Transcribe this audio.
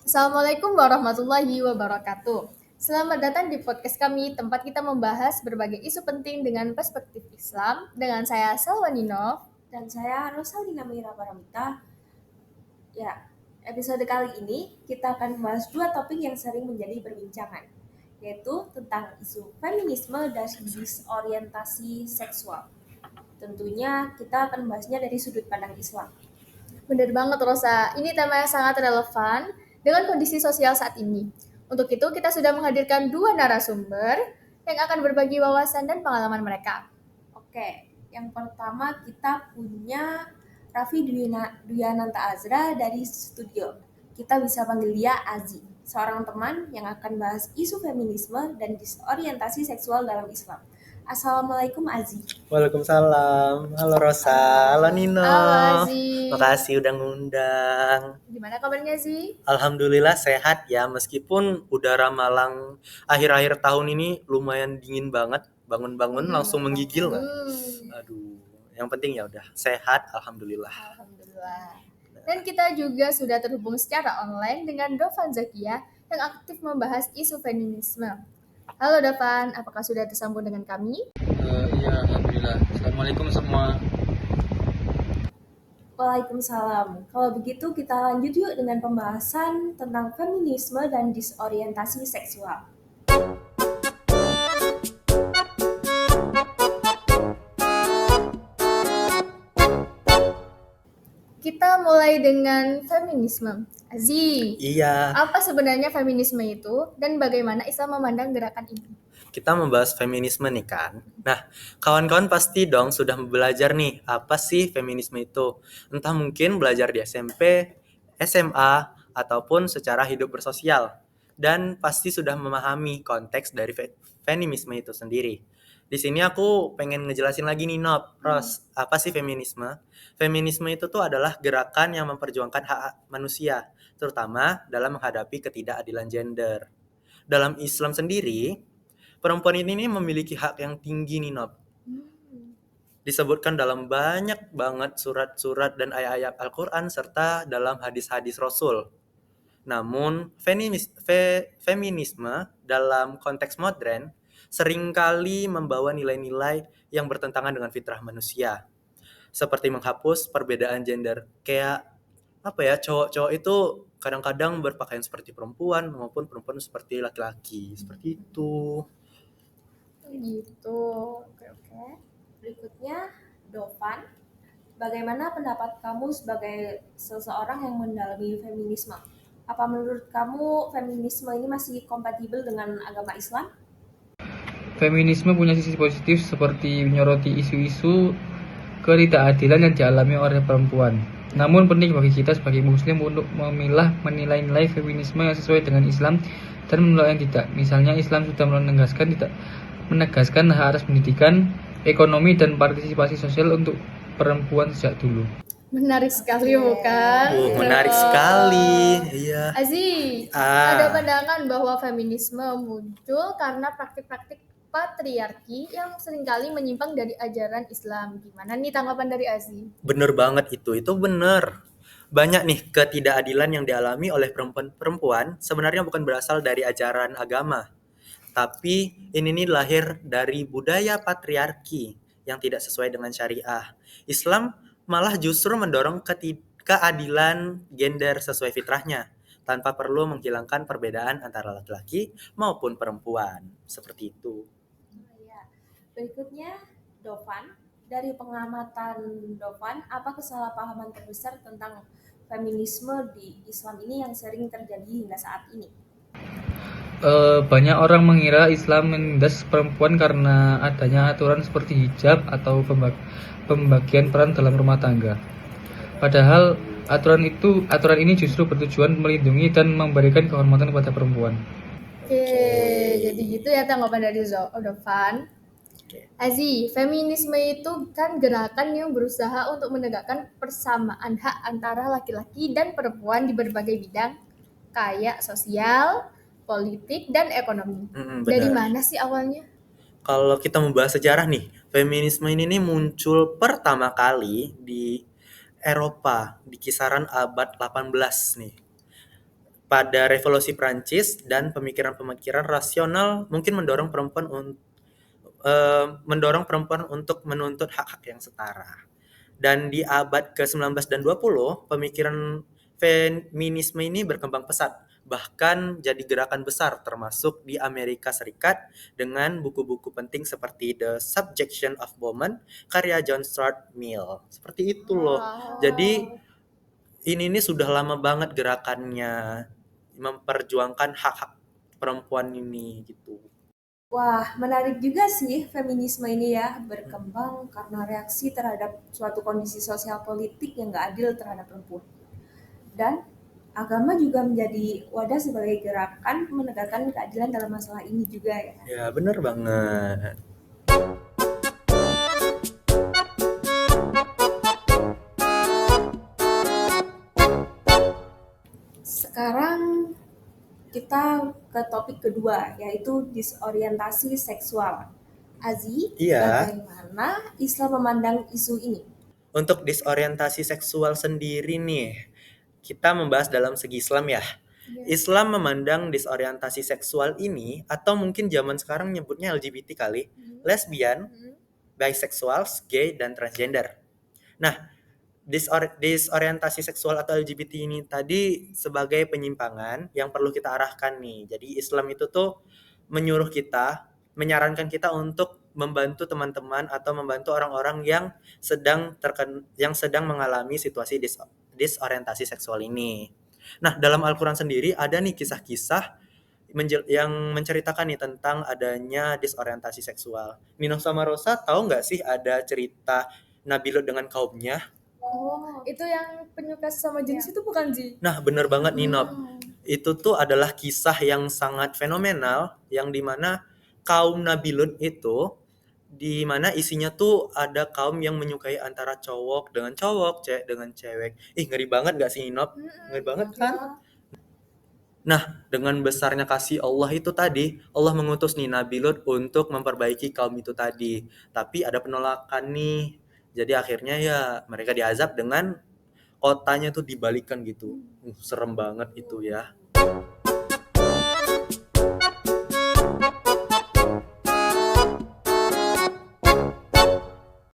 Assalamualaikum warahmatullahi wabarakatuh. Selamat datang di podcast kami, tempat kita membahas berbagai isu penting dengan perspektif Islam. Dengan saya Salwa Nino. Dan saya Rosalina Mira Paramita. Ya, episode kali ini kita akan membahas dua topik yang sering menjadi perbincangan, yaitu tentang isu feminisme dan disorientasi seksual. Tentunya kita akan membahasnya dari sudut pandang Islam. Benar banget Rosa, ini tema yang sangat relevan dengan kondisi sosial saat ini. Untuk itu kita sudah menghadirkan dua narasumber yang akan berbagi wawasan dan pengalaman mereka. Oke, yang pertama kita punya Raffi Duyananta Azra dari studio. Kita bisa panggil dia Azi, seorang teman yang akan bahas isu feminisme dan disorientasi seksual dalam Islam. Assalamualaikum Azi. Waalaikumsalam. Halo Rosa. Halo Nino. Halo Azi. Makasih udah ngundang. Gimana kabarnya Zi? Alhamdulillah sehat ya, meskipun udara Malang akhir-akhir tahun ini lumayan dingin banget. Bangun-bangun langsung menggigil nggak? Aduh, yang penting ya udah sehat, alhamdulillah. Alhamdulillah. Dan kita juga sudah terhubung secara online dengan Dovan Zakia yang aktif membahas isu feminisme. Halo Dovan, apakah sudah tersambung dengan kami? Iya, alhamdulillah. Assalamualaikum semua. Waalaikumsalam. Kalau begitu kita lanjut yuk dengan pembahasan tentang feminisme dan disorientasi seksual. Kita mulai dengan feminisme. Azi, Iya, apa sebenarnya feminisme itu dan bagaimana Islam memandang gerakan ini? kita membahas feminisme nih kan. Nah, kawan-kawan pasti dong sudah belajar nih, apa sih feminisme itu? Entah mungkin belajar di SMP, SMA, ataupun secara hidup bersosial. Dan pasti sudah memahami konteks dari feminisme itu sendiri. Di sini aku pengen ngejelasin lagi nih, Nop. Ros, apa sih feminisme? Feminisme itu tuh adalah gerakan yang memperjuangkan hak manusia, terutama dalam menghadapi ketidakadilan gender. Dalam Islam sendiri, perempuan ini memiliki hak yang tinggi nih, Nob. Disebutkan dalam banyak banget surat-surat dan ayat-ayat Al-Quran serta dalam hadis-hadis Rasul. Namun, feminisme dalam konteks modern seringkali membawa nilai-nilai yang bertentangan dengan fitrah manusia. Seperti menghapus perbedaan gender. Kayak, cowok-cowok itu kadang-kadang berpakaian seperti perempuan maupun perempuan seperti laki-laki. Seperti itu. Gitu. Oke. Berikutnya, Dovan, bagaimana pendapat kamu sebagai seseorang yang mendalami feminisme? Apa menurut kamu feminisme ini masih kompatibel dengan agama Islam? Feminisme punya sisi positif seperti menyoroti isu-isu ketidakadilan yang dialami oleh perempuan. Namun penting bagi kita sebagai muslim untuk memilah menilai-nilai feminisme yang sesuai dengan Islam dan menolak yang tidak. Misalnya Islam sudah menegaskan hak atas pendidikan, ekonomi dan partisipasi sosial untuk perempuan sejak dulu. Menarik sekali bukan? Menarik sekali. Iya. Azi, ada pandangan bahwa feminisme muncul karena praktik-praktik patriarki yang seringkali menyimpang dari ajaran Islam. Gimana nih tanggapan dari Azi? Bener banget itu bener. Banyak nih ketidakadilan yang dialami oleh perempuan sebenarnya bukan berasal dari ajaran agama. Tapi ini nih lahir dari budaya patriarki yang tidak sesuai dengan syariah. Islam malah justru mendorong keadilan gender sesuai fitrahnya, tanpa perlu menghilangkan perbedaan antara laki-laki maupun perempuan. Seperti itu. Berikutnya, Dovan, dari pengamatan Dovan, apa kesalahpahaman terbesar tentang feminisme di Islam ini yang sering terjadi hingga saat ini? Banyak orang mengira Islam menindas perempuan karena adanya aturan seperti hijab atau pembagian peran dalam rumah tangga. Padahal aturan ini justru bertujuan melindungi dan memberikan kehormatan kepada perempuan. Oke, jadi gitu ya tanggapan dari Dovan. Azi, feminisme itu kan gerakan yang berusaha untuk menegakkan persamaan hak antara laki-laki dan perempuan di berbagai bidang, kayak sosial, politik, dan ekonomi. Dari mana sih awalnya? Kalau kita membahas sejarah nih, feminisme ini muncul pertama kali di Eropa di kisaran abad 18 nih. pada revolusi Prancis dan pemikiran-pemikiran rasional mungkin mendorong perempuan untuk menuntut hak-hak yang setara. Dan di abad ke-19 dan 20, pemikiran feminisme ini berkembang pesat, bahkan jadi gerakan besar termasuk di Amerika Serikat dengan buku-buku penting seperti The Subjection of Woman karya John Stuart Mill. Seperti itu loh. Wow. Jadi ini nih sudah lama banget gerakannya memperjuangkan hak-hak perempuan ini gitu. Wah, menarik juga sih feminisme ini ya, berkembang karena reaksi terhadap suatu kondisi sosial politik yang nggak adil terhadap perempuan. Dan agama juga menjadi wadah sebagai gerakan menegakkan keadilan dalam masalah ini juga ya. Ya, bener banget. Sekarang kita ke topik kedua, yaitu disorientasi seksual. Azi, Iya. bagaimana Islam memandang isu ini? Untuk disorientasi seksual sendiri nih, kita membahas dalam segi Islam ya. Islam memandang disorientasi seksual ini, atau mungkin zaman sekarang nyebutnya LGBT kali, lesbian, bisexual, gay, dan transgender. Nah, disorientasi seksual atau LGBT ini tadi sebagai penyimpangan yang perlu kita arahkan nih. Jadi Islam itu tuh menyarankan kita untuk membantu teman-teman atau membantu orang-orang yang sedang mengalami situasi disorientasi seksual ini. Nah, dalam Al-Quran sendiri ada nih kisah-kisah yang menceritakan nih tentang adanya disorientasi seksual. Nino sama Rosa tahu nggak sih ada cerita Nabi Lut dengan kaumnya? Oh, itu yang penyuka sesama jenis itu bukan Ji? Nah, bener banget Ninop. Itu tuh adalah kisah yang sangat fenomenal yang dimana kaum Nabi Lut itu dimana isinya tuh ada kaum yang menyukai antara cowok dengan cowok, cewek dengan cewek. Ih, ngeri banget gak sih Ninop? Ngeri banget kan? Nah, dengan besarnya kasih Allah itu tadi, Allah mengutus nih Nabi Lut untuk memperbaiki kaum itu tadi. Tapi ada penolakan nih. Jadi akhirnya ya mereka diazab dengan kotanya tuh dibalikan gitu. Serem banget itu ya.